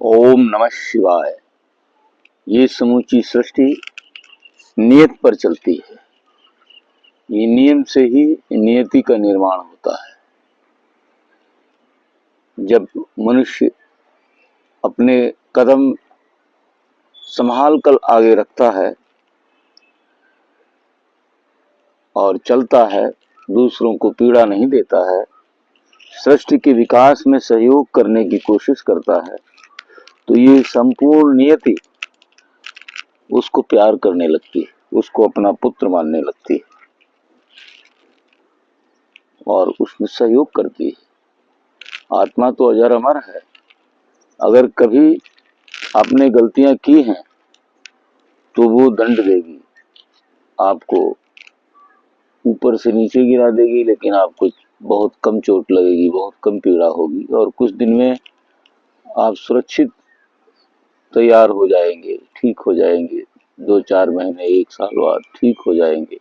ओम नमः शिवाय। ये समूची सृष्टि नियत पर चलती है। ये नियम से ही नियति का निर्माण होता है। जब मनुष्य अपने कदम संभाल कर आगे रखता है और चलता है, दूसरों को पीड़ा नहीं देता है, सृष्टि के विकास में सहयोग करने की कोशिश करता है, तो ये संपूर्ण नियति उसको प्यार करने लगती है, उसको अपना पुत्र मानने लगती है और उसमें सहयोग करती है। आत्मा तो अजर अमर है। अगर कभी आपने गलतियां की हैं तो वो दंड देगी, आपको ऊपर से नीचे गिरा देगी, लेकिन आपको बहुत कम चोट लगेगी, बहुत कम पीड़ा होगी और कुछ दिन में आप सुरक्षित तैयार हो जाएंगे, ठीक हो जाएंगे। 2-4 महीने 1 साल बाद ठीक हो जाएंगे,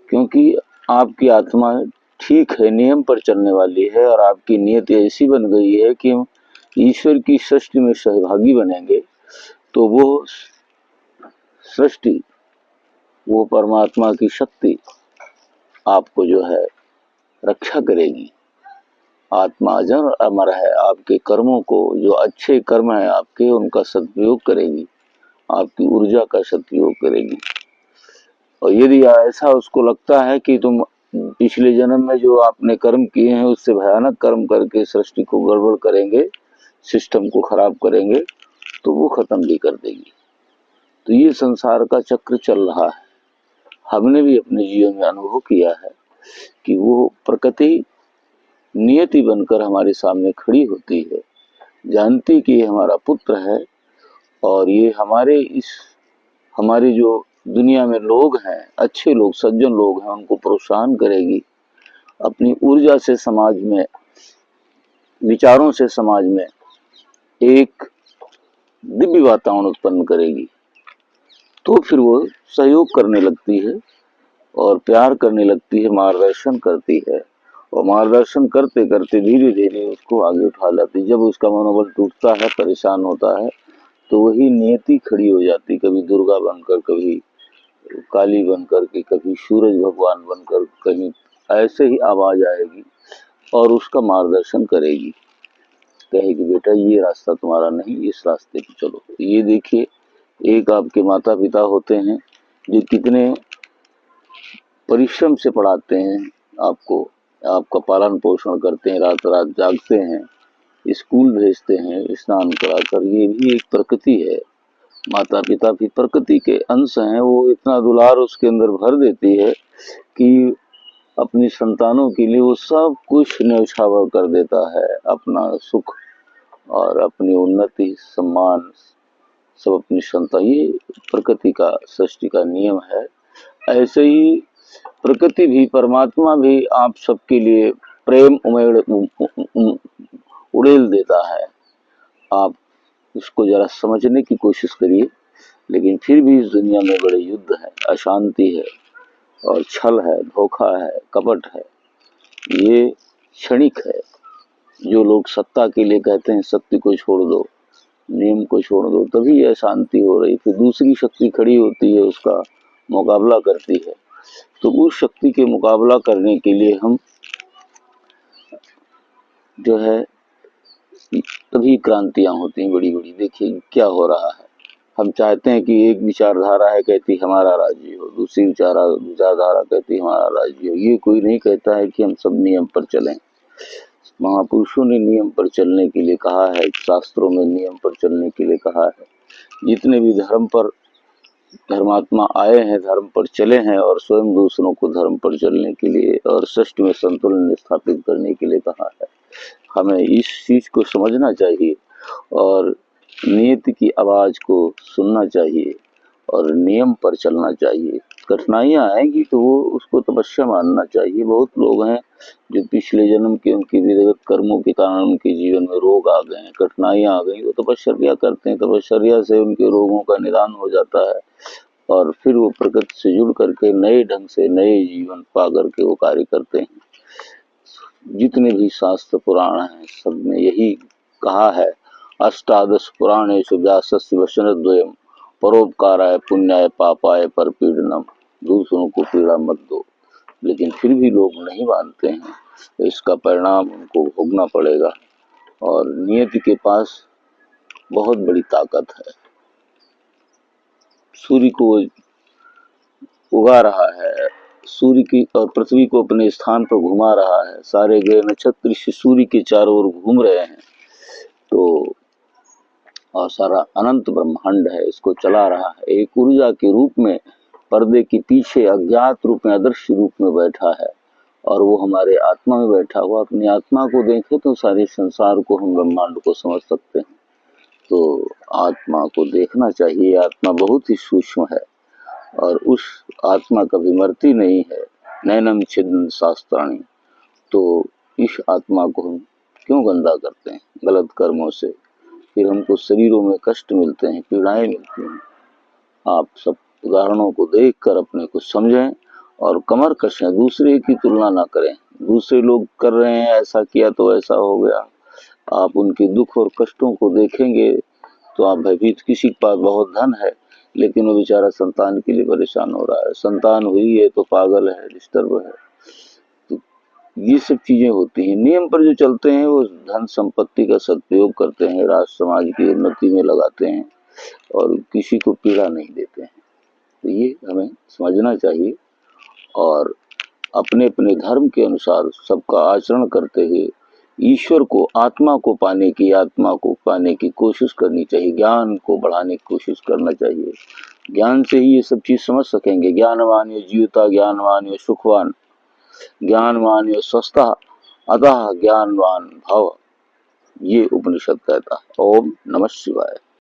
क्योंकि आपकी आत्मा ठीक है, नियम पर चलने वाली है और आपकी नीयत ऐसी बन गई है कि ईश्वर की सृष्टि में सहभागी बनेंगे तो वो सृष्टि, वो परमात्मा की शक्ति आपको जो है रक्षा करेगी। आत्मा अजर अमर है। आपके कर्मों को, जो अच्छे कर्म है आपके, उनका सदुपयोग करेगी, आपकी ऊर्जा का सदुपयोग करेगी। और यदि ऐसा उसको लगता है कि तुम पिछले जन्म में जो आपने कर्म किए हैं उससे भयानक कर्म करके सृष्टि को गड़बड़ करेंगे, सिस्टम को खराब करेंगे, तो वो खत्म भी कर देगी। तो ये संसार का चक्र चल रहा है। हमने भी अपने जीवन में अनुभव किया है कि वो प्रकृति नियति बनकर हमारे सामने खड़ी होती है, जानती कि ये हमारा पुत्र है और ये हमारे जो दुनिया में लोग हैं, अच्छे लोग, सज्जन लोग हैं, उनको प्रोत्साहन करेगी। अपनी ऊर्जा से समाज में, विचारों से समाज में एक दिव्य वातावरण उत्पन्न करेगी। तो फिर वो सहयोग करने लगती है और प्यार करने लगती है, मार्गदर्शन करती है और मार्गदर्शन करते करते धीरे धीरे उसको आगे उठा लाती है। जब उसका मनोबल टूटता है, परेशान होता है, तो वही नियति खड़ी हो जाती, कभी दुर्गा बनकर, कभी काली बनकर के, कभी सूरज भगवान बनकर, कहीं ऐसे ही आवाज आएगी और उसका मार्गदर्शन करेगी, कहेगी बेटा ये रास्ता तुम्हारा नहीं, इस रास्ते पे चलो। ये देखिए, एक आपके माता पिता होते हैं जो कितने परिश्रम से पढ़ाते हैं आपको, आपका पालन पोषण करते हैं, रात रात जागते हैं, स्कूल भेजते हैं स्नान कराकर। ये भी एक प्रकृति है। माता पिता भी प्रकृति के अंश हैं। वो इतना दुलार उसके अंदर भर देती है कि अपनी संतानों के लिए वो सब कुछ न्यौछावर कर देता है, अपना सुख और अपनी उन्नति, सम्मान, सब अपनी संतान। ये प्रकृति का, सृष्टि का नियम है। ऐसे ही प्रकृति भी, परमात्मा भी आप सबके लिए प्रेम उड़ेल देता है। आप इसको जरा समझने की कोशिश करिए। लेकिन फिर भी इस दुनिया में बड़े युद्ध है, अशांति है और छल है, धोखा है, कपट है। ये क्षणिक है। जो लोग सत्ता के लिए कहते हैं सत्य को छोड़ दो, नियम को छोड़ दो, तभी अशांति हो रही। फिर दूसरी शक्ति खड़ी होती है, उसका मुकाबला करती है। तो उस शक्ति के मुकाबला करने के लिए हम जो है, तभी क्रांतियां होती हैं बड़ी बड़ी। देखिए क्या हो रहा है। हम चाहते हैं कि एक विचारधारा है कहती हमारा राज्य हो, दूसरी विचारधारा कहती हमारा राज्य हो। ये कोई नहीं कहता है कि हम सब नियम पर चलें। महापुरुषों ने नियम पर चलने के लिए कहा है, शास्त्रों में नियम पर चलने के लिए कहा है। जितने भी धर्मात्मा आए हैं, धर्म पर चले हैं और स्वयं दूसरों को धर्म पर चलने के लिए और सृष्टि में संतुलन स्थापित करने के लिए कहा है। हमें इस चीज को समझना चाहिए और नियति की आवाज को सुनना चाहिए और नियम पर चलना चाहिए। कठिनाइयां आएंगी तो वो उसको तपस्या मानना चाहिए। बहुत लोग हैं जो पिछले जन्म के, उनके विगत कर्मों के कारण उनके जीवन में रोग आ गए, कठिनाइयां आ गई, वो तपस्या करते हैं। तपस्या से उनके रोगों का निदान हो जाता है और फिर वो प्रकृति से जुड़ करके नए ढंग से नए जीवन पा करके वो कार्य करते हैं। जितने भी शास्त्र पुराण हैं सब में यही कहा है अष्टादश पुराणेषु व्यासस्य वचनद्वयम् परोपकाराय पुण्याय पापाय परपीडनम, दूसरों को पीड़ा मत दो। लेकिन फिर भी लोग नहीं मानते हैं, तो इसका परिणाम उनको भोगना पड़ेगा। और नियति के पास बहुत बड़ी ताकत है। सूर्य को उगा रहा है, सूर्य की और पृथ्वी को अपने स्थान पर घुमा रहा है, सारे ग्रह नक्षत्र सूर्य के चारों ओर घूम रहे हैं। तो और सारा अनंत ब्रह्मांड है, इसको चला रहा है। एक ऊर्जा के रूप में पर्दे के पीछे अज्ञात रूप में, अदृश्य रूप में बैठा है, और वो हमारे आत्मा में बैठा हुआ। अपनी आत्मा को देखें तो सारे संसार को, हम ब्रह्मांड को समझ सकते हैं। तो आत्मा को देखना चाहिए। आत्मा बहुत ही सूक्ष्म है और उस आत्मा कभी मरती नहीं है। नैनम छिदन शास्त्राणी। तो इस आत्मा को हम क्यों गंदा करते हैं गलत कर्मों से? फिर हमको शरीरों में कष्ट मिलते हैं, पीड़ाएं मिलती हैं। आप सब उदाहरणों को देखकर अपने को समझें और कमर कसें, दूसरे की तुलना ना करें। दूसरे लोग कर रहे हैं, ऐसा किया तो ऐसा हो गया। आप उनके दुख और कष्टों को देखेंगे तो आप भयभीत। किसी के पास बहुत धन है लेकिन वो बेचारा संतान के लिए परेशान हो रहा है, संतान हुई है तो पागल है, डिस्टर्ब है। तो ये सब चीजें होती हैं। नियम पर जो चलते हैं वो धन संपत्ति का सदुपयोग करते हैं, राष्ट्र समाज की उन्नति में लगाते हैं और किसी को पीड़ा नहीं देते हैं। तो ये हमें समझना चाहिए और अपने अपने धर्म के अनुसार सबका आचरण करते हुए ईश्वर को, आत्मा को पाने की कोशिश करनी चाहिए। ज्ञान को बढ़ाने की कोशिश करना चाहिए। ज्ञान से ही ये सब चीज समझ सकेंगे। ज्ञानवान यो जीवता, ज्ञानवान यो सुखवान, ज्ञानवान यो स्वस्थ, अतः ज्ञानवान भव, ये उपनिषद कहता है। ओम नमः शिवाय।